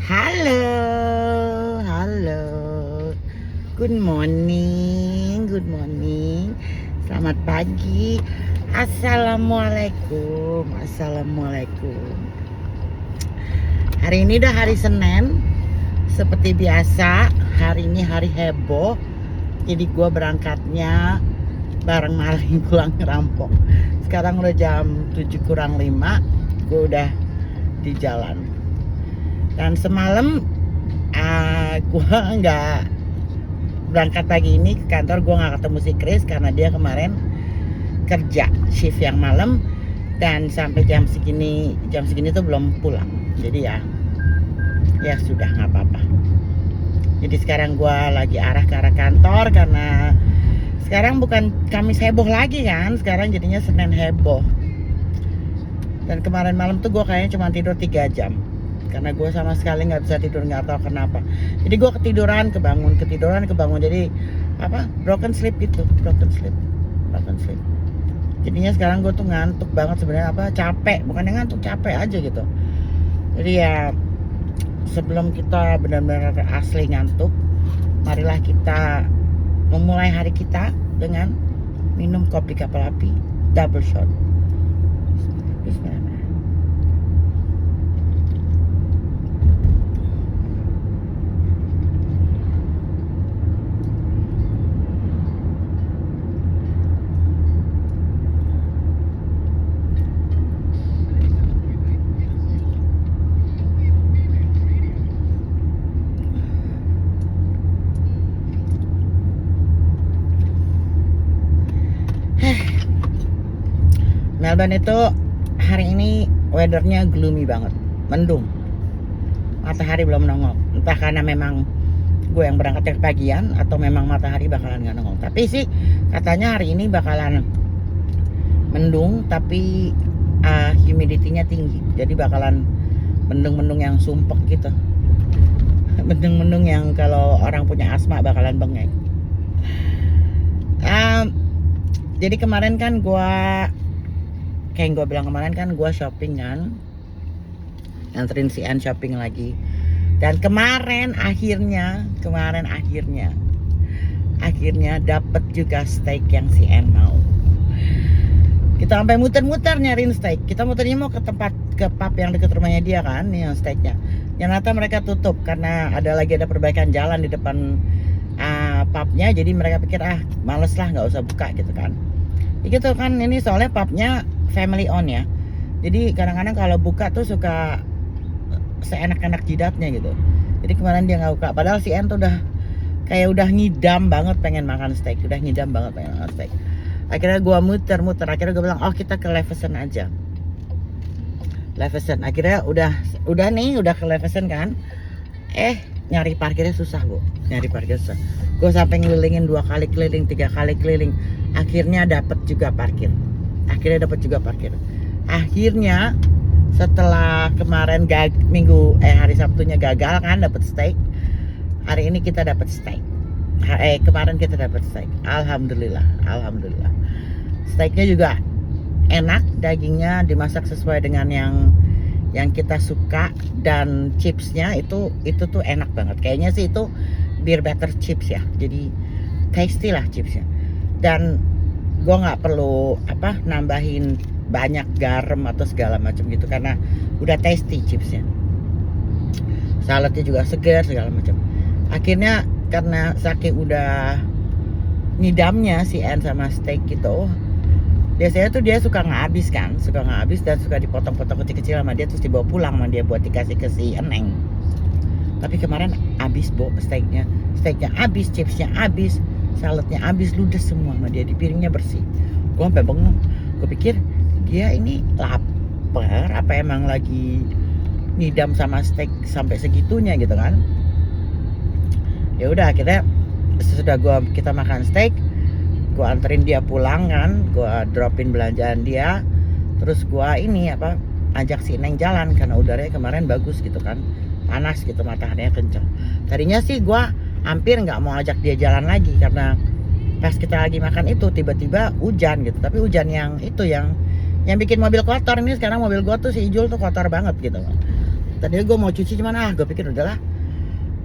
Halo, halo. Good morning, good morning. Selamat pagi. Assalamualaikum, assalamualaikum. Hari ini udah hari Senin. Seperti biasa, hari ini hari heboh. Jadi gua berangkatnya bareng maling pulang ngerampok. Sekarang udah jam 7 kurang 5. Gua udah di jalan. Dan semalam gue nggak berangkat pagi ini ke kantor. Gue nggak ketemu si Chris karena dia kemarin kerja shift yang malam dan sampai jam segini tuh belum pulang. Jadi ya sudah, nggak apa-apa. Jadi sekarang gue lagi arah ke arah kantor karena sekarang bukan Kamis heboh lagi kan, sekarang jadinya Senin heboh. Dan kemarin malam tuh gue kayaknya cuma tidur 3 jam karena gue sama sekali nggak bisa tidur, nggak tahu kenapa. Jadi gue ketiduran kebangun, jadi broken sleep. Jadinya sekarang gue tuh ngantuk banget sebenarnya, capek, bukannya ngantuk, capek aja gitu. Jadi ya sebelum kita benar-benar asli ngantuk, marilah kita memulai hari kita dengan minum kopi kapal api double shot. Bismillah. Melbourne itu hari ini weathernya gloomy banget, mendung, matahari belum nongol. Entah karena memang gue yang berangkat kepagian atau memang matahari bakalan nggak nongol. Tapi sih katanya hari ini bakalan mendung, tapi humidity-nya tinggi, jadi bakalan mendung-mendung yang sumpek gitu. Mendung-mendung yang kalau orang punya asma bakalan bengek. Jadi kemarin kan gue bilang kemarin kan gue shopping kan, nganterin si Ann shopping lagi. Dan kemarin akhirnya dapet juga steak yang si Ann mau. Kita sampai muter-muter nyariin steak. Kita muternya mau ke pub yang deket rumahnya dia kan, nih yang steaknya. Yang ternyata mereka tutup karena ada perbaikan jalan di depan pubnya. Jadi mereka pikir males lah, nggak usah buka gitu kan. Gitu kan, ini soalnya pubnya family on ya. Jadi kadang-kadang kalau buka tuh suka seenak-enak jidatnya gitu. Jadi kemarin dia nggak buka. Padahal si Ann tuh udah ngidam banget pengen makan steak. Akhirnya gue muter-muter. Akhirnya gue bilang, kita ke Leveson aja. Leveson. Akhirnya udah ke Leveson kan. Nyari parkirnya susah, Bu. Gue sampai ngelilingin 2 kali keliling, 3 kali keliling. Akhirnya dapat juga parkir. Akhirnya setelah kemarin hari Sabtunya gagal kan dapat steak. Hari ini kita dapat steak. Kemarin kita dapat steak. Alhamdulillah. Steaknya juga enak, dagingnya dimasak sesuai dengan yang kita suka, dan chipsnya itu tuh enak banget. Kayaknya sih itu beer better chips ya. Jadi tasty lah chipsnya. Dan gue nggak perlu nambahin banyak garam atau segala macam gitu karena udah tasty chipsnya. Saladnya juga segar segala macam. Akhirnya karena saking udah ngidamnya si Ann sama steak gitu, biasanya tuh dia suka nggak habis dan suka dipotong-potong kecil-kecil sama dia, terus dibawa pulang sama dia buat dikasih ke si Eneng. Tapi kemarin habis, Bu, steaknya habis, chipsnya habis, saladnya habis, ludes semua sama dia, di piringnya bersih. Gue sampai bengong, gue pikir dia ini lapar apa emang lagi ngidam sama steak sampai segitunya gitu kan. Ya udah, akhirnya sesudah kita makan steak, gue anterin dia pulang kan, gue dropin belanjaan dia, terus gue ajak si Neng jalan karena udaranya kemarin bagus gitu kan, panas gitu, mataharinya kenceng. Tadinya sih gue hampir nggak mau ajak dia jalan lagi karena pas kita lagi makan itu tiba-tiba hujan gitu, tapi hujan yang bikin mobil kotor. Ini sekarang mobil gue tuh si Ijul tuh kotor banget gitu. Tadinya gue mau cuci cuman gue pikir udahlah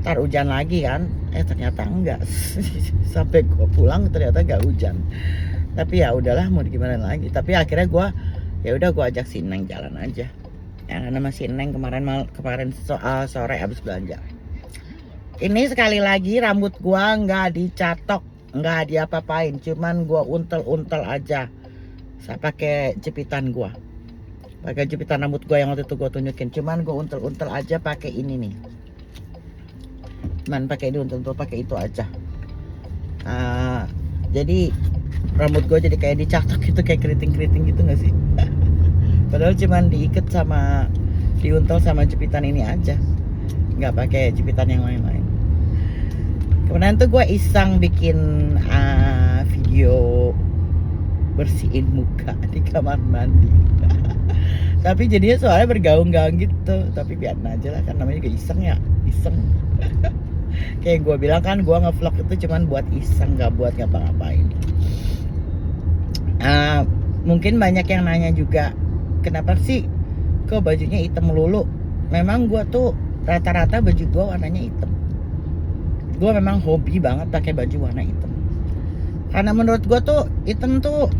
ntar hujan lagi kan, ternyata enggak. Sampai gue pulang ternyata enggak hujan. Tapi ya udahlah, mau gimana lagi. Tapi akhirnya gue ya udah gue ajak si Neng jalan aja. Karena si Neng kemarin sore habis belanja. Ini sekali lagi rambut gue nggak dicatok, nggak diapa-apain, cuman gue untel aja. Saya pakai jepitan gue. Pakai jepitan rambut gue yang waktu itu gue tunjukin, cuman gue untel aja pakai ini nih. Cuman pakai ini untel pakai itu aja. Jadi rambut gue jadi kayak dicatok gitu, kayak keriting gitu nggak sih? Padahal cuman diikat sama diuntel sama jepitan ini aja, nggak pakai jepitan yang lain-lain. Kemudian tuh gue iseng bikin video bersihin muka di kamar mandi. Tapi jadinya soalnya bergaung-gaung gitu. Tapi biarin aja lah, kan namanya juga iseng ya, iseng. Kayak gue bilang kan, gue ngevlog itu cuman buat iseng, gak buat ngapa-ngapain. Mungkin banyak yang nanya juga, kenapa sih kok bajunya hitam melulu? Memang gue tuh rata-rata baju gue warnanya hitam. Gue memang hobi banget pakai baju warna hitam. Karena menurut gue tuh hitam tuh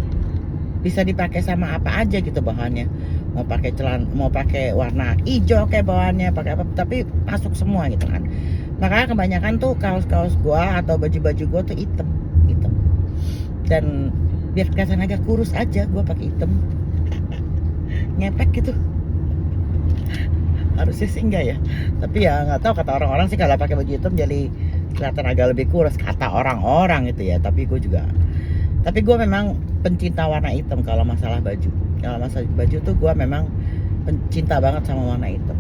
bisa dipakai sama apa aja gitu bahannya. Mau pakai celana, mau pakai warna hijau kayak bahannya, pakai apa, tapi masuk semua gitu kan. Makanya kebanyakan tuh kaos-kaos gue atau baju-baju gue tuh hitam. Dan biar kelihatan agak kurus aja, gue pakai hitam. Ngepek gitu. Harusnya sih enggak ya, tapi ya nggak tahu, kata orang-orang sih kalau pakai baju hitam jadi kelihatan agak lebih kurus, kata orang-orang gitu ya. Tapi gue memang pencinta warna hitam kalau masalah baju. Kalau masalah baju tuh gue memang pencinta banget sama warna hitam.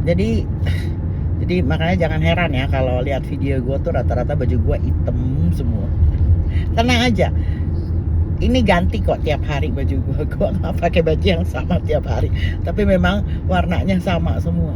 Jadi makanya jangan heran ya kalau lihat video gue tuh rata-rata baju gue hitam semua. Tenang aja, ini ganti kok tiap hari baju gue nggak pakai baju yang sama tiap hari, tapi memang warnanya sama semua.